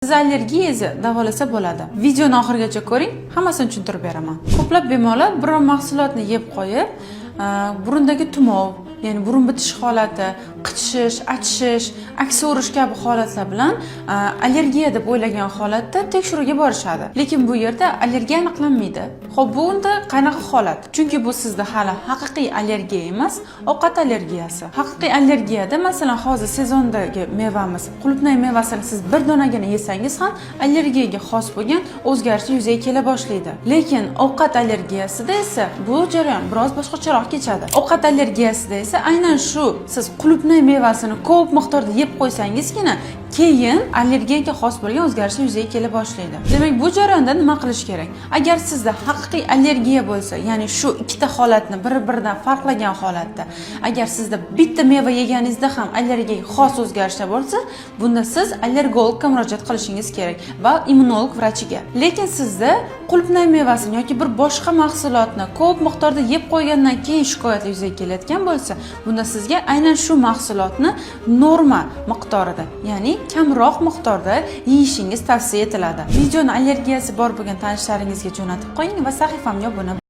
Siz allergiyangizni davolasa bo'ladi. Videoni oxirigacha ko'ring, hammasini tushuntirib beraman. Ko'plab bemorlar biror mahsulotni yeb qo'yib, burundagi tumov, ya'ni burun bitish holati, qichishish, achishish, aksovurish kabi holatlar bilan allergiya deb o'ylagan holatda tekshiruvga borishadi. Lekin bu yerda allergiya aniqlanmaydi. Xo'p, bu unda qanaqa holat? Chunki bu sizda hali haqiqiy allergiya emas, ovqat allergiyasi. Haqiqiy allergiyada, masalan, hozir sezondagi mevamiz, qulupnay mevasini siz bir donagina yesangiz ham allergiyaga xos bo'lgan o'zgarishlar yuzaga kela boshlaydi. Lekin ovqat allergiyasida esa bu jarayon biroz boshqacharoq kechadi. Ovqat allergiyasida esa aynan shu siz qulupnay mevasini ko'p miqdorda yeb qo'ysangizgina keyin allergiyaga xos bo'lgan o'zgarishlar yuzaga kela boshlaydi. Demak, bu jarayonda nima qilish kerak? Agar sizda haqiqiy allergiya bo'lsa, ya'ni shu ikkita holatni bir-biridan farqlagan holatda, agar sizda bitta meva yeganingizda ham allergiyaga xos o'zgarishlar bo'lsa, bunda siz allergologga murojaat qilishingiz kerak va immunolog vrachiga. Lekin sizda qulupnay mevasini yoki bir boshqa mahsulotni ko'p miqdorda yeb qo'ygandan keyin shikoyatlar yuzaga kelayotgan bo'lsa, bunda sizga aynan shu mahsulotni norma miqdorida, ya'ni kamroq miqdorda yeyishingiz tavsiya etiladi. Videoni allergiyasi bor bo'lgan tanishlaringizga jo'natib qo'ying va sahifamga obuna bo'ling.